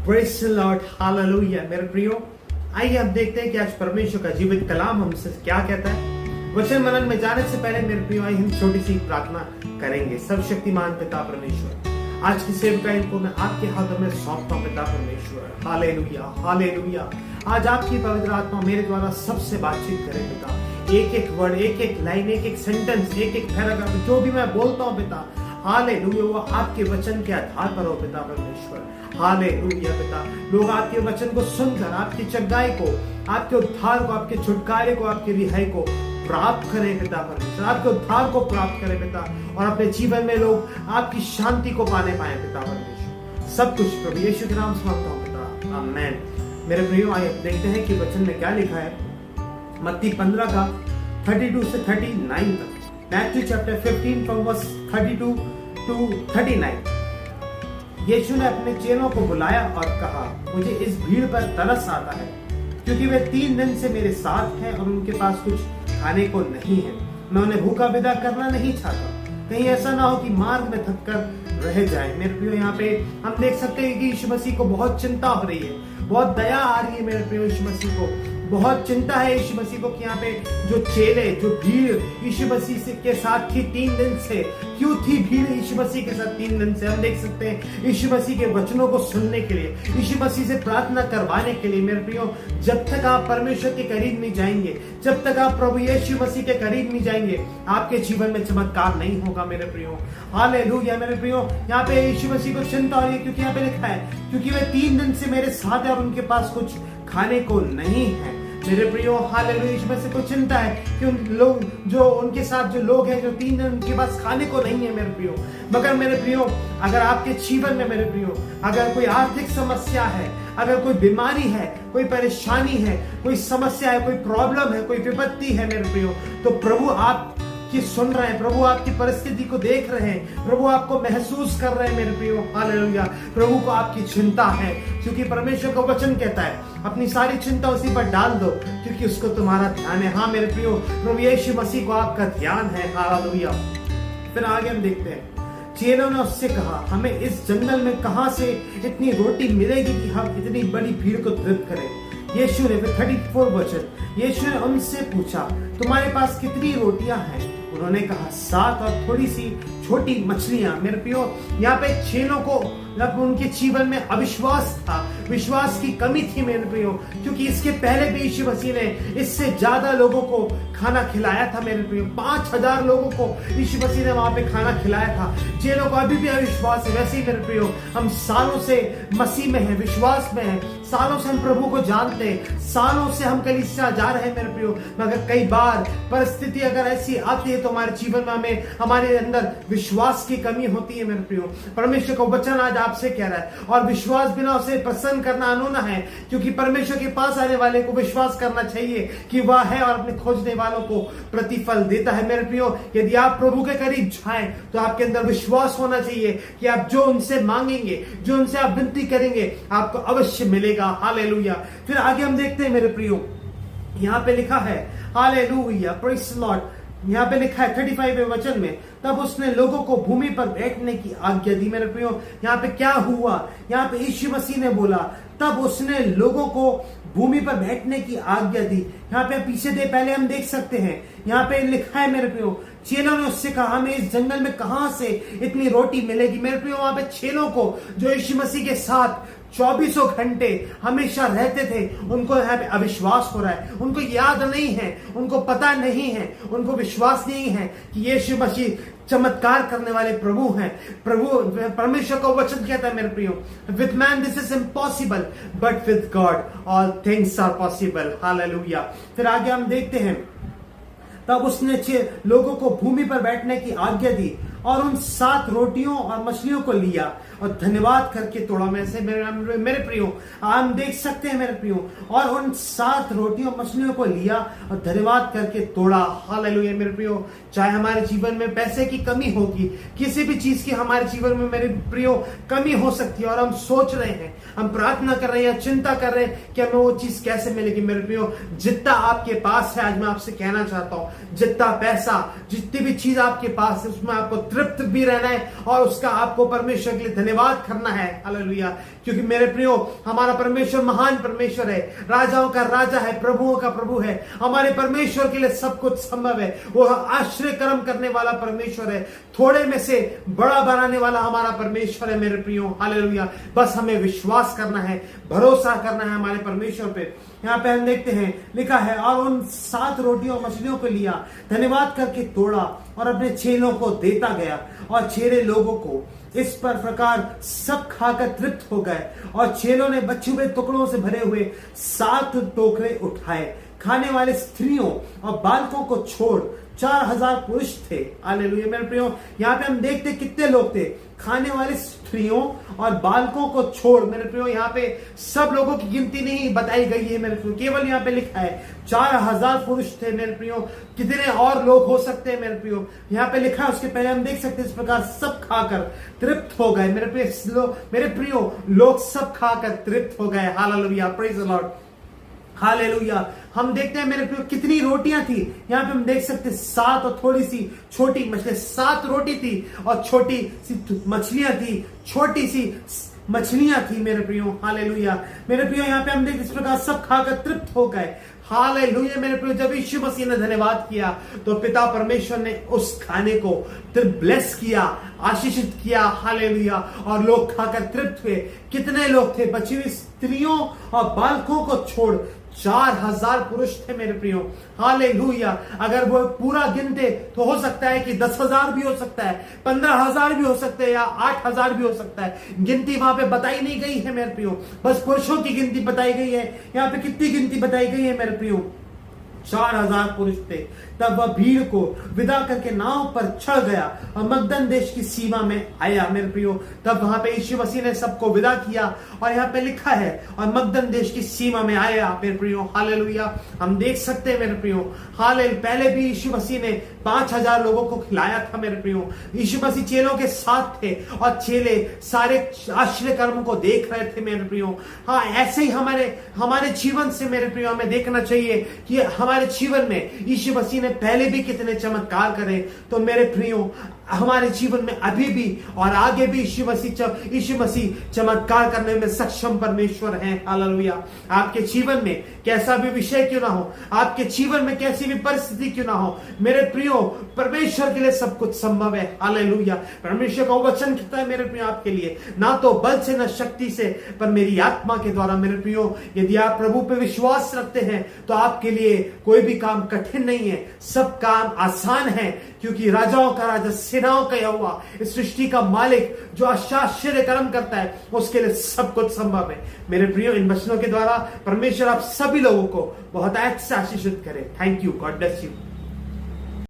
Praise the Lord, hallelujah. मेरे प्रियो, आइए हम देखते हैं कि आज परमेश्वर का जीवित कलाम हमसे क्या कहता है। वचन मनन में जाने से पहले मेरे प्रियो, आइए हम छोटी सी प्रार्थना करेंगे। सर्वशक्तिमान पिता परमेश्वर, आज की सेवकाई को मैं आपके हाथों में सौंपता हूं पिता परमेश्वर। Hallelujah, hallelujah. आज आपकी पवित्र आत्मा मेरे द्वारा सबसे बातचीत करे पिता। एक एक वर्ड, एक एक लाइन, एक एक सेंटेंस, एक एक पैराग्राफ, जो भी मैं बोलता हूं पिता, हालेलुया, वो आपके वचन के आधार पर हो पिता परमेश्वर। हालेलुया पिता, लोग आपके वचन को सुनकर आपकी चंगाई को, आपके उद्धार को, आपके छुटकारे को, आपकी रिहाई को प्राप्त करें पिता परमेश्वर। आपके उद्धार को प्राप्त करें पिता, और अपने जीवन में लोग आपकी शांति को पाने पाए पिता परमेश्वर। सब कुछ प्रभु यीशु के नाम से मांगता हूं पिता, आमीन। मेरे प्रियो, आइए देखते हैं कि वचन में क्या लिखा है। मत्ती 15 का 32 से 39 तक। Matthew chapter 15 from verse 32 to 39। यीशु ने अपने चेलों को बुलाया और कहा, मुझे इस भीड़ पर तरस आता है, क्योंकि वे 3 दिन से मेरे साथ हैं और उनके पास कुछ खाने को नहीं है। मैं उन्हें भूखा विदा करना नहीं चाहता, कहीं ऐसा ना हो कि मार्ग में थक कर रह जाए। मेरे प्रियो, यहाँ पे हम देख सकते हैं कि यीशु मसीह को बहुत चिंता हो रही है, बहुत दया आ रही है। मेरे प्रियो, यीशु मसीह को बहुत चिंता है यीशु मसीह को कि यहाँ पे जो चेले, जो भीड़ यीशु मसीह के साथ थी 3 दिन से, क्यों थी भीड़ यीशु मसीह के साथ 3 दिन से? हम देख सकते हैं यीशु मसीह के वचनों को सुनने के लिए, यीशु मसीह से प्रार्थना करवाने के लिए। मेरे प्रियो, जब तक आप परमेश्वर के करीब नहीं जाएंगे, जब तक आप प्रभु यीशु मसीह के करीब नहीं जाएंगे, आपके जीवन में चमत्कार नहीं होगा मेरे प्रियो। हालेलुया। मेरे प्रियो, यहाँ पे यीशु मसीह को चिंता हो रही है, क्योंकि यहाँ पे लिखा है, क्योंकि वे 3 दिन से मेरे साथ है और उनके पास कुछ खाने को नहीं है। मेरे प्रियो, हालेलुया, यीशु मसीह को चिंता है कि उन लोग जो उनके साथ जो लोग हैं, जो 3 दिन उनके पास खाने को नहीं है मेरे प्रियो। मगर मेरे प्रियो, अगर आपके जीवन में मेरे प्रियो, अगर कोई आर्थिक समस्या है, अगर कोई बीमारी है, कोई परेशानी है, कोई समस्या है, कोई प्रॉब्लम है, कोई विपत्ति है मेरे प्रियो, तो प्रभु आप कि सुन रहे हैं, प्रभु आपकी परिस्थिति को देख रहे हैं, प्रभु आपको महसूस कर रहे हैं मेरे प्रियो। हालेलुया। प्रभु को आपकी चिंता है, क्योंकि परमेश्वर का वचन कहता है, अपनी सारी चिंता उसी पर डाल दो, क्योंकि उसको तुम्हारा ध्यान है। हाँ मेरे प्रियो, प्रभु यीशु मसीह को आपका ध्यान है। हालेलुया। फिर आगे हम देखते हैं, चेलों ने उससे कहा, हमें इस जंगल में कहां से इतनी रोटी मिलेगी कि हम इतनी बड़ी भीड़ को तृप्त करें? यीशु ने 34 वचन, यीशु ने उनसे पूछा, तुम्हारे पास कितनी रोटियां हैं? उन्होंने कहा 7 और थोड़ी सी छोटी मछलियां। मेरे प्रियो, यहाँ पे चेलों को उनके जीवन में अविश्वास था, विश्वास की कमी थी मेरे प्रियो, क्योंकि इसके पहले भी यीशु मसीह ने इससे ज्यादा लोगों को खाना खिलाया था मेरे प्रियो। 5000 लोगों को यीशु मसीह ने वहां पे खाना खिलाया था। चेलों को अभी भी अविश्वास है। वैसे ही मेरे प्रियो, हम सालों से मसीह में है, विश्वास में है, सालों से हम प्रभु को जानते हैं, सालों से हम कलीसिया जा रहे हैं मेरे प्रियो, मगर कई बार परिस्थिति अगर ऐसी आती है तो हमारे जीवन में हमें, हमारे अंदर विश्वास की कमी होती है मेरे प्रियो। परमेश्वर का वचन आज आपसे कह रहा है, और विश्वास बिना उसे प्रसन्न करना अनूना है, क्योंकि परमेश्वर के पास आने वाले को विश्वास करना चाहिए कि वह है और अपने खोजने वालों को प्रतिफल देता है मेरे प्रियो। यदि आप प्रभु के करीब जाएं तो आपके अंदर विश्वास होना चाहिए कि आप जो उनसे मांगेंगे, जो उनसे आप विनती करेंगे, आपको अवश्य मिलेगा। हालेलुया। फिर आगे हम देखते हैं मेरे प्रियो, यहाँ पे लिखा है, हालेलुया, प्रेज़ द लॉर्ड। यहाँ पे लिखा है 35वें वचन में, तब उसने लोगों को भूमि पर बैठने की आज्ञा दी। मेरे प्रियो, यहाँ पे क्या हुआ? यहाँ पे यीशु मसीह ने बोला, तब उसने लोगों को भूमि पर बैठने की आज्ञा दी। यहाँ पे पीछे दे पहले हम देख सकते हैं, यहाँ पे लिखा है मेरे प्रियो, चेलों ने उससे कहा, हमें इस जंगल में कहां से इतनी रोटी मिलेगी? मेरे प्रियो, वहां पे चेलों को जो यीशु मसीह के साथ 24 घंटे हमेशा रहते थे, उनको यहाँ पे अविश्वास हो रहा है। उनको याद नहीं है, उनको पता नहीं है, उनको विश्वास नहीं है कि यीशु मसीह चमत्कार करने वाले प्रभु हैं। प्रभु परमेश्वर का वचन कहता है मेरे प्रियो, with man this is impossible, but with God all things are possible. Hallelujah. फिर आगे हम देखते हैं, तब उसने लोगों को भूमि पर बैठने की आज्ञा दी और उन 7 रोटियों और मछलियों को लिया और धन्यवाद करके तोड़ा। में से मेरे प्रियो, हम देख सकते हैं मेरे प्रियो, और उन 7 रोटियों और मछलियों को लिया और धन्यवाद करके तोड़ा। हालेलुया। मेरे प्रियो, चाहे हमारे जीवन में पैसे की कमी होगी, किसी भी चीज की हमारे जीवन में मेरे प्रियो कमी हो सकती है, और हम सोच रहे हैं, हम प्रार्थना कर रहे हैं, चिंता कर रहे हैं कि हमें वो चीज कैसे मिलेगी। मेरे प्रियो, जितना आपके पास है, आज मैं आपसे कहना चाहता हूं, जितना पैसा, जितनी भी चीज आपके पास है, उसमें आपको तृप्त भी रहना है और उसका आपको परमेश्वर के लिए धन्यवाद करना है। हालेलुया। क्योंकि मेरे प्रियो, हमारा परमेश्वर महान परमेश्वर है, राजाओं का राजा है, प्रभुओं का प्रभु है। हमारे परमेश्वर के लिए सब कुछ संभव है। वो आश्चर्य कर्म करने वाला परमेश्वर है, थोड़े में से बड़ा बनाने वाला हमारा परमेश्वर है मेरे प्रियो। हालेलुया। बस हमें विश्वास करना है, भरोसा करना है हमारे परमेश्वर पे। यहाँ पे हम देखते हैं, लिखा है, और उन 7 रोटियों और मछलियों को लिया, धन्यवाद करके तोड़ा और अपने चेलों को देता गया, और चेले लोगों को इस पर प्रकार सब खाकर तृप्त हो गए। और चेलों ने बचे हुए टुकड़ों से भरे हुए 7 टोकरे उठाए। खाने वाले स्त्रियों और बालकों को छोड़ 4000 पुरुष थे। हालेलुया। मेरे प्रियो, यहाँ पे हम देखते कितने लोग थे। खाने वाले स्त्रियों और बालकों को छोड़, मेरे प्रियो, यहाँ पे सब लोगों की गिनती नहीं बताई गई है मेरे प्रियो, केवल यहाँ पे लिखा है 4000 पुरुष थे मेरे प्रियो। कितने और लोग हो सकते हैं मेरे प्रियो, यहाँ पे लिखा है। उसके पहले हम देख सकते हैं, इस प्रकार सब खाकर तृप्त हो गए। मेरे प्रियो, लोग सब खाकर तृप्त हो गए। Hallelujah, praise the Lord. Hallelujah. हम देखते हैं मेरे प्रियो, कितनी रोटियां थी। यहाँ पे हम देख सकते हैं 7 और थोड़ी सी छोटी मछली, 7 रोटी थी और छोटी सी मछलियां थी, छोटी सी मछलियां थी मेरे प्रियो। हालेलुया। मेरे प्रियो, यहाँ पे हम देखते इस प्रकार सब खाकर तृप्त हो गए। हालेलुया। मेरे प्रियो, जब यीशु मसीह ने धन्यवाद किया तो पिता परमेश्वर ने उस खाने को ब्लेस किया, आशीषित किया। हालेलुया। और लोग खाकर तृप्त हुए। कितने लोग थे? बची हुई स्त्रियों और बालकों को छोड़ 4000 पुरुष थे मेरे प्रियो। हालेलुया। अगर वो पूरा गिनते तो हो सकता है कि 10,000 भी हो सकता है, 15,000 भी हो सकते हैं, या 8,000 भी हो सकता है। गिनती वहां पे बताई नहीं गई है मेरे प्रियो, बस पुरुषों की गिनती बताई गई है। यहाँ पे कितनी गिनती बताई गई है मेरे प्रियो? 4000 पुरुष थे। तब वह भीड़ को विदा करके नाव पर चढ़ गया और मगदन देश की सीमा में आया मेरे प्रियो। तब वहां पे यीशु मसीह ने सबको विदा किया, और यहाँ पे लिखा है, और मगदन देश की सीमा में आया मेरे प्रियो। हालेलुया। हम देख सकते हैं मेरे प्रियो, पहले भी यीशु मसीह ने 5000 लोगों को खिलाया था मेरे प्रियो। यीशु मसीह चेलों के साथ थे और चेले सारे आश्चर्य कर्म को देख रहे थे मेरे प्रियो। हाँ, ऐसे ही हमारे जीवन से मेरे प्रियो हमें देखना चाहिए कि हमारे जीवन में यीशु मसीह ने पहले भी कितने चमत्कार करे। तो मेरे प्रियो, हमारे जीवन में अभी भी और आगे भी यीशु मसीह चमत्कार करने में सक्षम परमेश्वर हैं। हालेलुया। आपके जीवन में कैसा भी विषय क्यों ना हो, आपके जीवन में कैसी भी परिस्थिति क्यों ना हो, मेरे प्रियो, परमेश्वर के लिए सब कुछ संभव है। हालेलुया। परमेश्वर का वचन कहता है मेरे प्रियो, आपके लिए ना तो बल से ना शक्ति से, पर मेरी आत्मा के द्वारा। मेरे प्रियो, यदि आप प्रभु पे विश्वास रखते हैं तो आपके लिए कोई भी काम कठिन नहीं है, सब काम आसान है। क्योंकि राजाओं का राजा, सेनाओं का यहोवा, इस सृष्टि का मालिक जो आश्चर्य कर्म करता है, उसके लिए सब कुछ संभव है। मेरे प्रियो, इन वचनों के द्वारा परमेश्वर आप सभी लोगों को बहुत अच्छे से आशीषित करे। Thank you. God bless you.